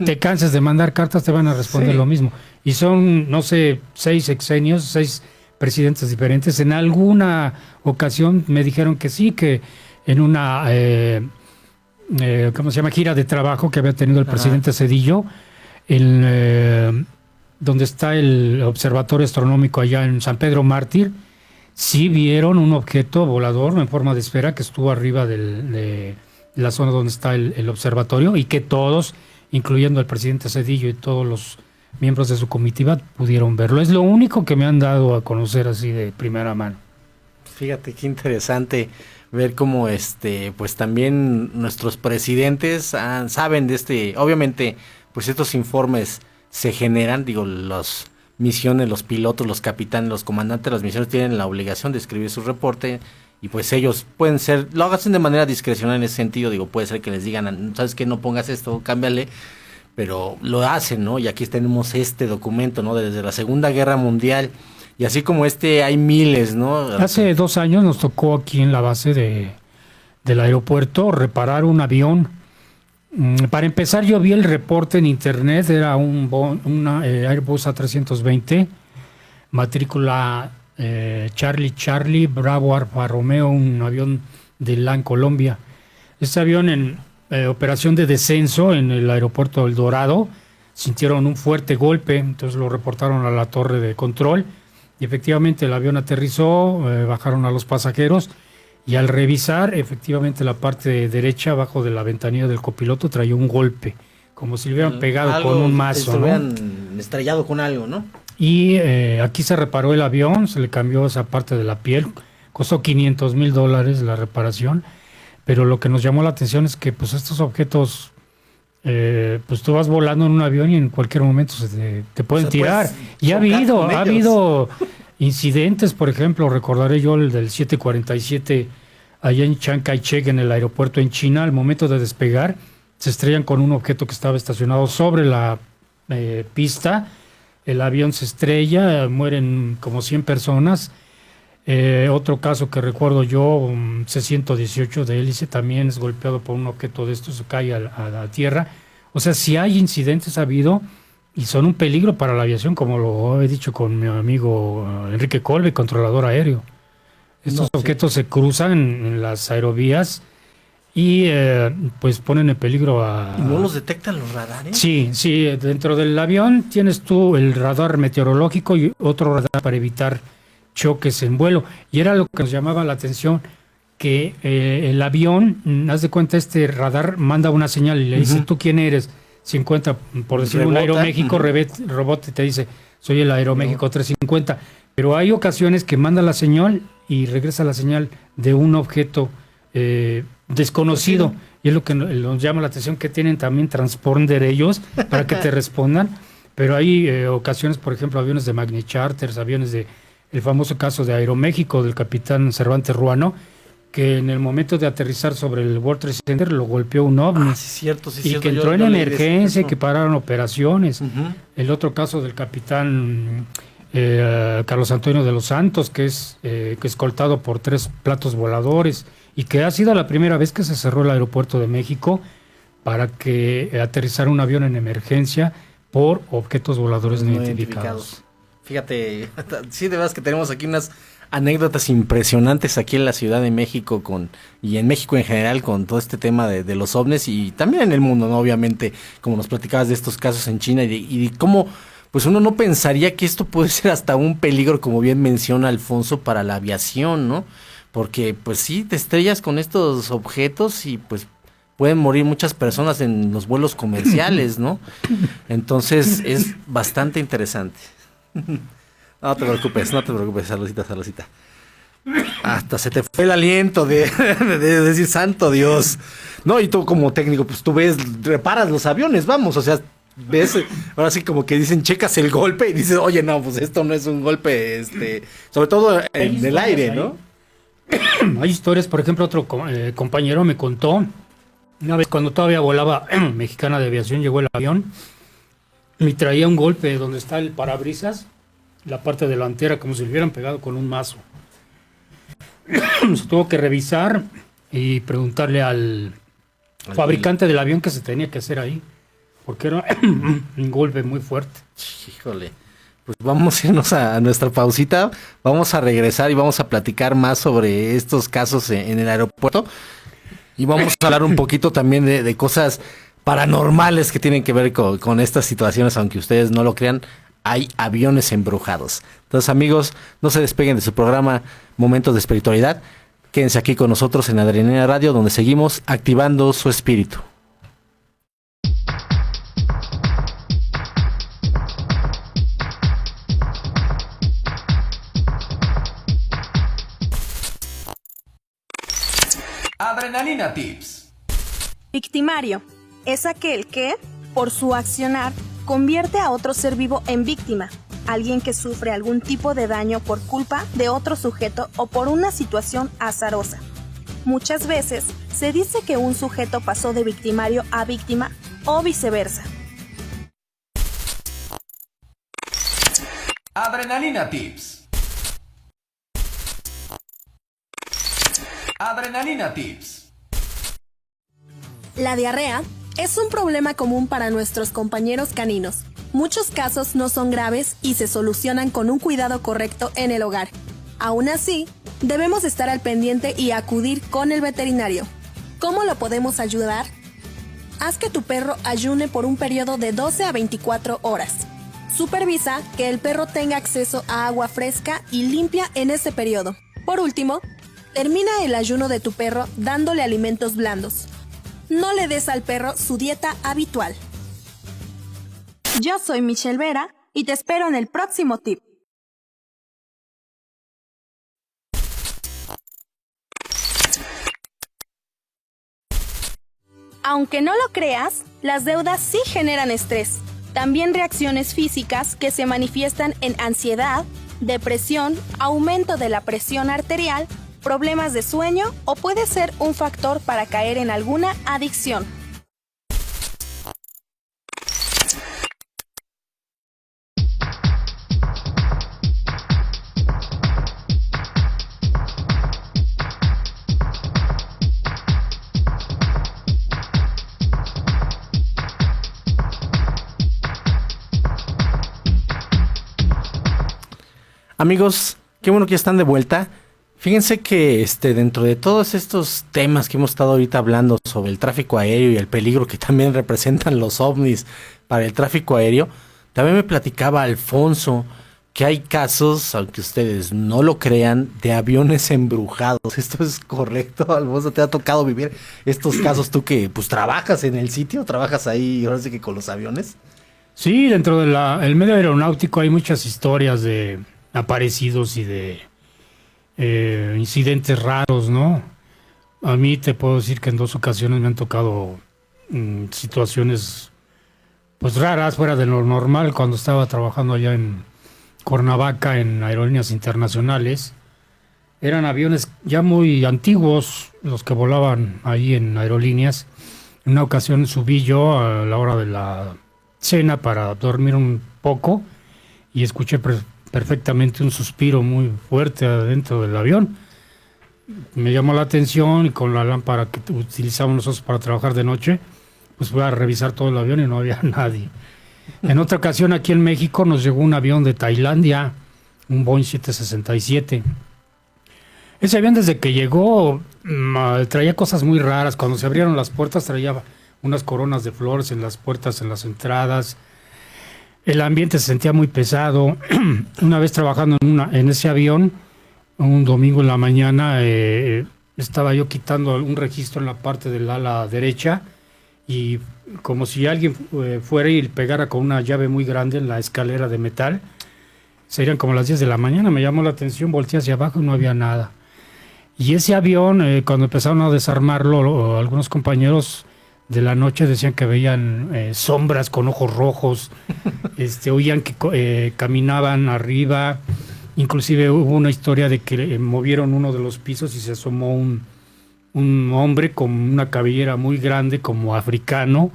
Speaker 4: te canses de mandar cartas, te van a responder lo mismo. Y son, no sé, 6 sexenios, 6 presidentes diferentes. En alguna ocasión me dijeron que sí, que en una gira de trabajo que había tenido el presidente Zedillo, donde está el observatorio astronómico allá en San Pedro Mártir, sí vieron un objeto volador en forma de esfera que estuvo arriba de la zona donde está el observatorio, y que todos, incluyendo el presidente Zedillo y todos los miembros de su comitiva, pudieron verlo. Es lo único que me han dado a conocer así de primera mano.
Speaker 3: Fíjate qué interesante ver cómo pues también nuestros presidentes saben de obviamente, pues estos informes se generan, digo, las misiones, los pilotos, los capitanes, los comandantes de las misiones tienen la obligación de escribir su reporte y pues ellos pueden ser, lo hacen de manera discrecional en ese sentido, digo, puede ser que les digan, ¿sabes qué? No pongas esto, cámbiale, pero lo hacen, ¿no? Y aquí tenemos este documento, ¿no? Desde la Segunda Guerra Mundial, y así como hay miles, ¿no?
Speaker 4: Hace 2 años nos tocó aquí en la base del aeropuerto reparar un avión. Para empezar, yo vi el reporte en internet, era una Airbus A320, matrícula Charlie, Bravo Alfa Romeo, un avión de LAN Colombia. Este avión en operación de descenso en el aeropuerto El Dorado, sintieron un fuerte golpe, entonces lo reportaron a la torre de control y efectivamente el avión aterrizó, bajaron a los pasajeros y al revisar, efectivamente la parte derecha abajo de la ventanilla del copiloto traía un golpe, como si le hubieran pegado con un mazo,
Speaker 3: ¿no?
Speaker 4: Hubieran
Speaker 3: estrellado con algo, ¿no?
Speaker 4: Y aquí se reparó el avión, se le cambió esa parte de la piel, costó $500,000 la reparación, pero lo que nos llamó la atención es que pues estos objetos, pues tú vas volando en un avión y en cualquier momento te pueden tirar. Y ha habido incidentes, por ejemplo, recordaré yo el del 747 allá en Chiang Kai-shek en el aeropuerto en China, al momento de despegar se estrellan con un objeto que estaba estacionado sobre la pista, el avión se estrella, mueren como 100 personas. Otro caso que recuerdo yo, C-118 de hélice, también es golpeado por un objeto de estos, cae a la tierra. O sea, si hay incidentes ha habido y son un peligro para la aviación, como lo he dicho con mi amigo Enrique Colbe, controlador aéreo. Estos objetos se cruzan en las aerovías y pues ponen en peligro a...
Speaker 3: ¿Y no los detectan los radares?
Speaker 4: Sí, dentro del avión tienes tú el radar meteorológico y otro radar para evitar choques en vuelo, y era lo que nos llamaba la atención, que el avión, haz de cuenta, este radar manda una señal y le dice, ¿tú quién eres? 50, por decir un Aeroméxico, robot te dice, soy el Aeroméxico 350, pero hay ocasiones que manda la señal y regresa la señal de un objeto desconocido, y es lo que nos llama la atención, que tienen también transponder ellos para que te respondan, pero hay ocasiones, por ejemplo, aviones de Magni Charters, aviones de el famoso caso de Aeroméxico del capitán Cervantes Ruano, que en el momento de aterrizar sobre el World Trade Center lo golpeó un ovni.
Speaker 3: Sí,
Speaker 4: y
Speaker 3: cierto.
Speaker 4: que entró en emergencia, que pararon operaciones. El otro caso del capitán Carlos Antonio de los Santos, que es escoltado por 3 platos voladores, y que ha sido la primera vez que se cerró el aeropuerto de México para que aterrizara un avión en emergencia por objetos voladores no identificados.
Speaker 3: Fíjate, sí, de verdad es que tenemos aquí unas anécdotas impresionantes aquí en la Ciudad de México y en México en general con todo este tema de los ovnis y también en el mundo, ¿no? Obviamente, como nos platicabas de estos casos en China y cómo pues uno no pensaría que esto puede ser hasta un peligro, como bien menciona Alfonso, para la aviación, ¿no? Porque pues sí, te estrellas con estos objetos y pues pueden morir muchas personas en los vuelos comerciales, ¿no? Entonces es bastante interesante. No te preocupes, saludcita. Hasta se te fue el aliento de decir santo Dios. No, y tú como técnico, pues tú reparas los aviones, vamos, o sea, ves, ahora sí como que dicen, checas el golpe y dices, oye, no, pues esto no es un golpe, sobre todo en el aire, ¿no?
Speaker 4: Hay historias, por ejemplo, otro compañero me contó, una vez cuando todavía volaba Mexicana de Aviación, llegó el avión, y traía un golpe donde está el parabrisas, la parte delantera, como si le hubieran pegado con un mazo. Se tuvo que revisar y preguntarle al fabricante del avión qué se tenía que hacer ahí, porque era un golpe muy fuerte.
Speaker 3: Híjole, pues vamos a irnos a nuestra pausita, vamos a regresar y vamos a platicar más sobre estos casos en el aeropuerto y vamos a hablar un poquito también de cosas paranormales que tienen que ver con estas situaciones, aunque ustedes no lo crean, hay aviones embrujados. Entonces, amigos, no se despeguen de su programa Momentos de Espiritualidad. Quédense aquí con nosotros en Adrenalina Radio, donde seguimos activando su espíritu.
Speaker 1: Adrenalina Tips.
Speaker 6: Victimario es aquel que, por su accionar, convierte a otro ser vivo en víctima, alguien que sufre algún tipo de daño por culpa de otro sujeto o por una situación azarosa. Muchas veces se dice que un sujeto pasó de victimario a víctima o viceversa.
Speaker 1: Adrenalina Tips. Adrenalina Tips.
Speaker 6: La diarrea es un problema común para nuestros compañeros caninos. Muchos casos no son graves y se solucionan con un cuidado correcto en el hogar. Aún así, debemos estar al pendiente y acudir con el veterinario. ¿Cómo lo podemos ayudar? Haz que tu perro ayune por un periodo de 12 a 24 horas. Supervisa que el perro tenga acceso a agua fresca y limpia en ese periodo. Por último, termina el ayuno de tu perro dándole alimentos blandos. No le des al perro su dieta habitual. Yo soy Michelle Vera y te espero en el próximo tip. Aunque no lo creas, las deudas sí generan estrés. También reacciones físicas que se manifiestan en ansiedad, depresión, aumento de la presión arterial, problemas de sueño o puede ser un factor para caer en alguna adicción.
Speaker 3: Amigos, qué bueno que ya están de vuelta. Fíjense que dentro de todos estos temas que hemos estado ahorita hablando sobre el tráfico aéreo y el peligro que también representan los ovnis para el tráfico aéreo, también me platicaba Alfonso que hay casos, aunque ustedes no lo crean, de aviones embrujados. ¿Esto es correcto, Alfonso? ¿Te ha tocado vivir estos casos tú que pues trabajas en el sitio, trabajas ahí ahora sí que con los aviones?
Speaker 4: Sí, dentro del medio aeronáutico hay muchas historias de aparecidos y de incidentes raros, ¿no? A mí te puedo decir que en 2 ocasiones me han tocado situaciones pues raras, fuera de lo normal, cuando estaba trabajando allá en Cuernavaca en aerolíneas internacionales. Eran aviones ya muy antiguos los que volaban ahí en aerolíneas. En una ocasión subí yo a la hora de la cena para dormir un poco y escuché perfectamente un suspiro muy fuerte adentro del avión. Me llamó la atención y con la lámpara que utilizamos nosotros para trabajar de noche, pues fui a revisar todo el avión y no había nadie. En otra ocasión aquí en México nos llegó un avión de Tailandia, un Boeing 767. Ese avión desde que llegó traía cosas muy raras. Cuando se abrieron las puertas traía unas coronas de flores en las puertas, en las entradas. El ambiente se sentía muy pesado. Una vez trabajando en ese avión, un domingo en la mañana, estaba yo quitando un registro en la parte del ala derecha y como si alguien fuera y pegara con una llave muy grande en la escalera de metal. Serían como las 10 de la mañana, me llamó la atención, volteé hacia abajo y no había nada. Y ese avión, cuando empezaron a desarmarlo, algunos compañeros de la noche decían que veían sombras con ojos rojos, oían que caminaban arriba, inclusive hubo una historia de que movieron uno de los pisos y se asomó un hombre con una cabellera muy grande como africano.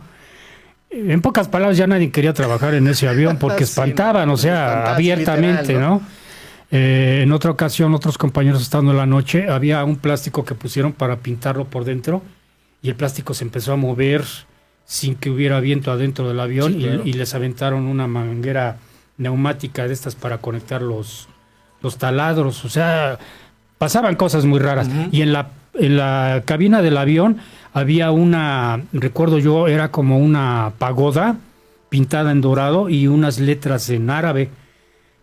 Speaker 4: En pocas palabras, ya nadie quería trabajar en ese avión porque espantaban, o sea, abiertamente, literal, ¿no? En otra ocasión, otros compañeros estando en la noche, había un plástico que pusieron para pintarlo por dentro y el plástico se empezó a mover sin que hubiera viento adentro del avión, sí, claro. y les aventaron una manguera neumática de estas para conectar los taladros. O sea, pasaban cosas muy raras. Uh-huh. Y en la cabina del avión había recuerdo yo, era como una pagoda pintada en dorado y unas letras en árabe.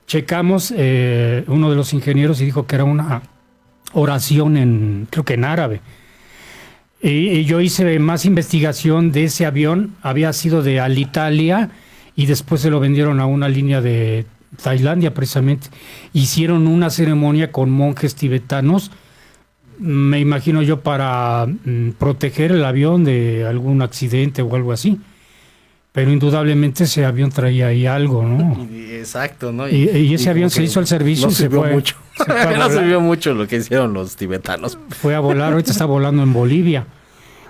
Speaker 4: Checamos uno de los ingenieros y dijo que era una oración creo que en árabe. Y yo hice más investigación de ese avión, había sido de Alitalia y después se lo vendieron a una línea de Tailandia precisamente. Hicieron una ceremonia con monjes tibetanos, me imagino yo para proteger el avión de algún accidente o algo así. pero indudablemente ese avión traía ahí algo, ¿no?
Speaker 3: Exacto, ¿no?
Speaker 4: Y ese avión se hizo el servicio
Speaker 3: no
Speaker 4: y se
Speaker 3: sirvió
Speaker 4: fue.
Speaker 3: mucho. No sirvió mucho lo que hicieron los tibetanos.
Speaker 4: Fue a volar, ahorita está volando en Bolivia.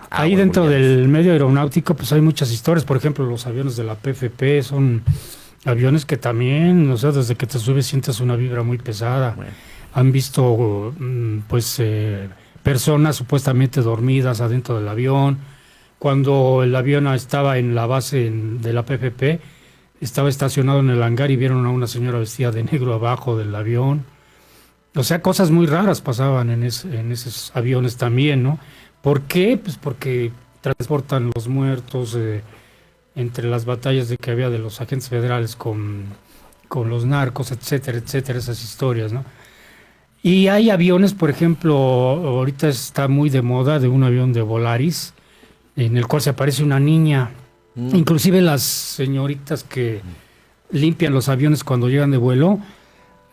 Speaker 4: Ahí
Speaker 3: bueno,
Speaker 4: dentro
Speaker 3: ya
Speaker 4: del medio aeronáutico pues hay muchas historias. Por ejemplo, los aviones de la PFP son aviones que también, o sea, desde que te subes sientes una vibra muy pesada.
Speaker 3: Bueno.
Speaker 4: Han visto personas supuestamente dormidas adentro del avión. Cuando el avión estaba en la base de la PFP, estaba estacionado en el hangar y vieron a una señora vestida de negro abajo del avión. O sea, cosas muy raras pasaban en esos aviones también, ¿no? ¿Por qué? Pues porque transportan los muertos entre las batallas de que había de los agentes federales con los narcos, etcétera, etcétera, esas historias, ¿no? Y hay aviones, por ejemplo, ahorita está muy de moda de un avión de Volaris, en el cual se aparece una niña. Inclusive las señoritas que limpian los aviones cuando llegan de vuelo,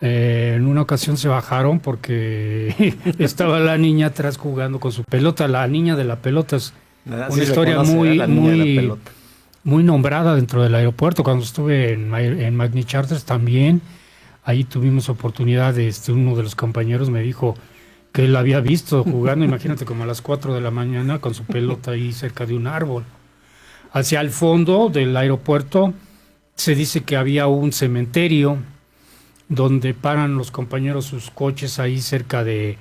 Speaker 4: en una ocasión se bajaron porque estaba la niña atrás jugando con su pelota. La niña de la pelota es una historia muy nombrada dentro del aeropuerto. Cuando estuve en Magni Charters también, ahí tuvimos oportunidad uno de los compañeros me dijo que él la había visto jugando, imagínate, como a las 4 de la mañana con su pelota ahí cerca de un árbol. Hacia el fondo del aeropuerto se dice que había un cementerio donde paran los compañeros sus coches ahí cerca de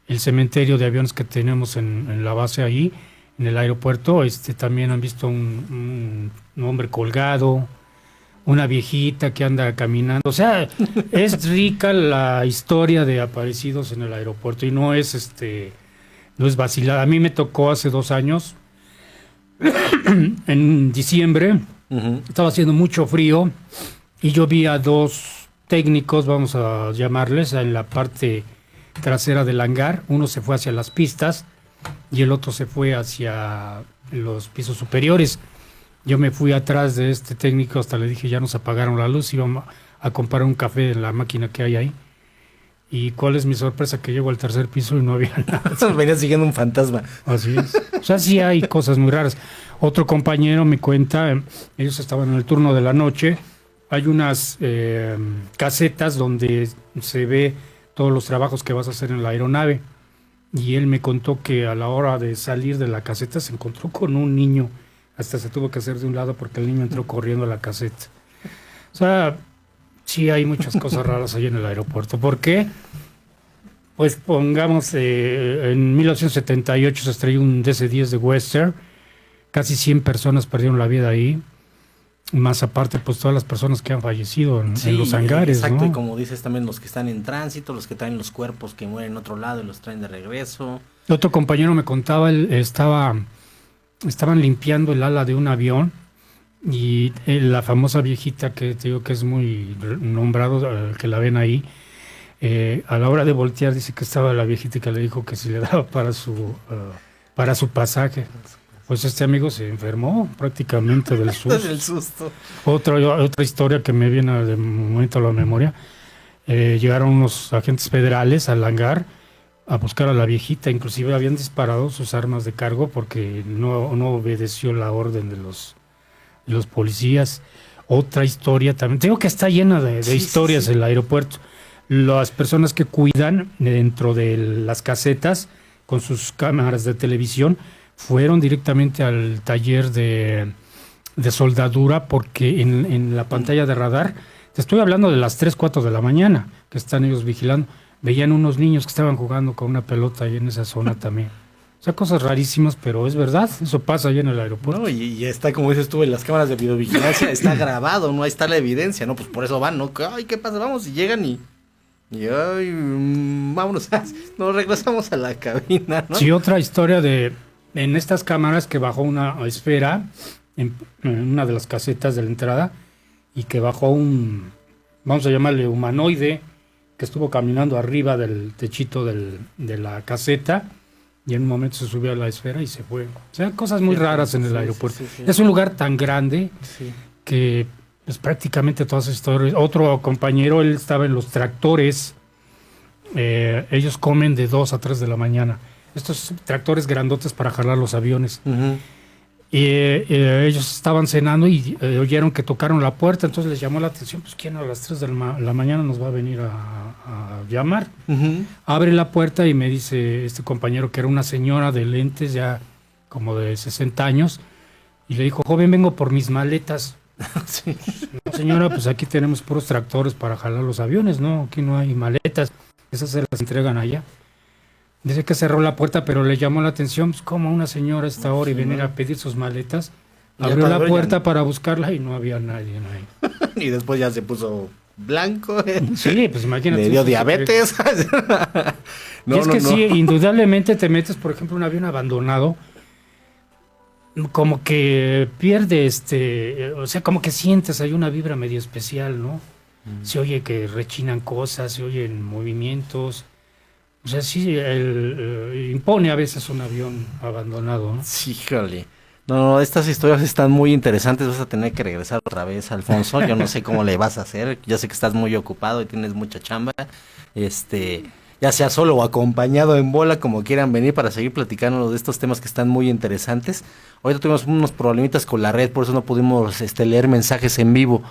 Speaker 4: el cementerio de aviones que tenemos en la base ahí, en el aeropuerto. También han visto un hombre colgado, una viejita que anda caminando. O sea, es rica la historia de aparecidos en el aeropuerto y no es vacilada. A mí me tocó hace 2 años, en diciembre, estaba haciendo mucho frío y yo vi a 2 técnicos, vamos a llamarles, en la parte trasera del hangar. Uno se fue hacia las pistas y el otro se fue hacia los pisos superiores. Yo me fui atrás de este técnico, hasta le dije, ya nos apagaron la luz, íbamos a comprar un café en la máquina que hay ahí. Y cuál es mi sorpresa, que llego al 3er piso y no había nada.
Speaker 3: Venía siguiendo un fantasma.
Speaker 4: Así es. O sea, sí hay cosas muy raras. Otro compañero me cuenta, ellos estaban en el turno de la noche, hay unas casetas donde se ve todos los trabajos que vas a hacer en la aeronave. Y él me contó que a la hora de salir de la caseta se encontró con un niño. Hasta se tuvo que hacer de un lado porque el niño entró corriendo a la caseta. O sea, sí hay muchas cosas raras ahí en el aeropuerto. ¿Por qué? Pues pongamos, en 1978 se estrelló un DC-10 de Western. Casi 100 personas perdieron la vida ahí. Más aparte, pues todas las personas que han fallecido en los hangares,
Speaker 3: exacto,
Speaker 4: ¿no?
Speaker 3: y como dices también los que están en tránsito, los que traen los cuerpos que mueren en otro lado y los traen de regreso.
Speaker 4: Otro compañero me contaba, él estaban limpiando el ala de un avión y la famosa viejita que te digo que es muy nombrado, que la ven ahí, a la hora de voltear dice que estaba la viejita que le dijo que si le daba para su pasaje. Pues este amigo se enfermó prácticamente del susto.
Speaker 3: Del susto.
Speaker 4: Otra historia que me viene de momento a la memoria. Llegaron unos agentes federales al hangar a buscar a la viejita. Inclusive habían disparado sus armas de cargo porque no obedeció la orden de los policías. Otra historia también. Te digo que está llena de historias el aeropuerto. Las personas que cuidan dentro de las casetas con sus cámaras de televisión fueron directamente al taller de soldadura porque en la pantalla de radar, te estoy hablando de las 3, 4 de la mañana, que están ellos vigilando, veían unos niños que estaban jugando con una pelota ahí en esa zona también. O sea, cosas rarísimas, pero es verdad, eso pasa ahí en el aeropuerto.
Speaker 3: No, y está, como dices tú, en las cámaras de videovigilancia, está grabado, ¿no? Ahí está la evidencia, ¿no? Pues por eso van, ¿no? Ay, ¿qué pasa? Vamos, y llegan y ay, vámonos, nos regresamos a la cabina, ¿no?
Speaker 4: Sí, otra historia en estas cámaras que bajó una esfera en una de las casetas de la entrada y que bajó vamos a llamarle humanoide, que estuvo caminando arriba del techito de la caseta y en un momento se subió a la esfera y se fue. O sea, cosas muy raras en el aeropuerto. Sí. Es un lugar tan grande que pues, prácticamente todas esas historias. Otro compañero, él estaba en los tractores, ellos comen de 2 a 3 de la mañana. Estos tractores grandotes para jalar los aviones. Y ellos estaban cenando y oyeron que tocaron la puerta, entonces les llamó la atención, pues ¿quién a las 3 de la mañana nos va a venir a llamar? Abre la puerta y me dice este compañero que era una señora de lentes ya como de 60 años y le dijo, joven, vengo por mis maletas. Sí. No, señora, pues aquí tenemos puros tractores para jalar los aviones, ¿no? Aquí no hay maletas, esas se las entregan allá. Dice que cerró la puerta, pero le llamó la atención, pues como una señora a esta hora y venir a pedir sus maletas. Abrió la puerta para buscarla y no había nadie ahí.
Speaker 3: Y después ya se puso blanco.
Speaker 4: Sí, pues imagínate.
Speaker 3: Le dio diabetes.
Speaker 4: Sí, indudablemente te metes, por ejemplo, un avión abandonado, como que pierde o sea, como que sientes, hay una vibra medio especial, ¿no? Se oye que rechinan cosas, se oyen movimientos. O sea, sí, impone a veces un avión abandonado, ¿no?
Speaker 3: Sí, híjole. No, estas historias están muy interesantes. Vas a tener que regresar otra vez, Alfonso. Yo no sé cómo le vas a hacer. Yo sé que estás muy ocupado y tienes mucha chamba. Ya sea solo o acompañado en bola, como quieran venir para seguir platicando de estos temas que están muy interesantes. Ahorita tuvimos unos problemitas con la red, por eso no pudimos leer mensajes en vivo.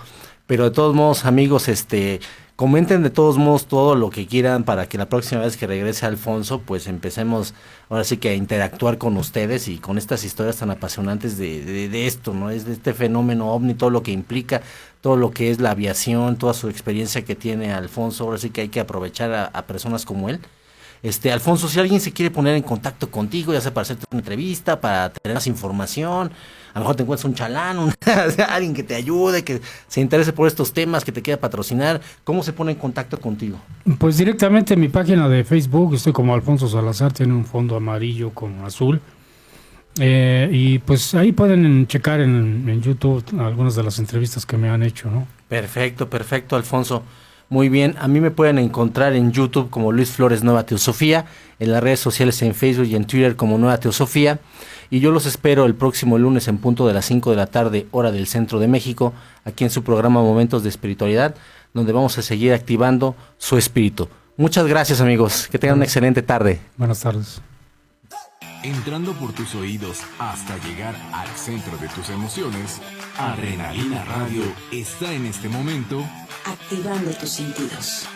Speaker 3: Pero de todos modos, amigos, comenten de todos modos todo lo que quieran para que la próxima vez que regrese Alfonso, pues empecemos ahora sí que a interactuar con ustedes y con estas historias tan apasionantes de esto, ¿no? Es de este fenómeno ovni, todo lo que implica, todo lo que es la aviación, toda su experiencia que tiene Alfonso. Ahora sí que hay que aprovechar a personas como él. Alfonso, si alguien se quiere poner en contacto contigo, ya sea para hacerte una entrevista, para tener más información, a lo mejor te encuentras un chalán, alguien que te ayude, que se interese por estos temas, que te quiera patrocinar, ¿cómo se pone en contacto contigo?
Speaker 4: Pues directamente en mi página de Facebook, estoy como Alfonso Salazar, tiene un fondo amarillo con azul, y pues ahí pueden checar en YouTube algunas de las entrevistas que me han hecho, ¿no?
Speaker 3: Perfecto, Alfonso. Muy bien, a mí me pueden encontrar en YouTube como Luis Flores Nueva Teosofía, en las redes sociales en Facebook y en Twitter como Nueva Teosofía, y yo los espero el próximo lunes en punto de las 5 de la tarde, hora del centro de México, aquí en su programa Momentos de Espiritualidad, donde vamos a seguir activando su espíritu. Muchas gracias, amigos, que tengan una excelente tarde.
Speaker 4: Buenas tardes.
Speaker 1: Entrando por tus oídos hasta llegar al centro de tus emociones, Adrenalina Radio está en este momento
Speaker 2: Activando tus sentidos.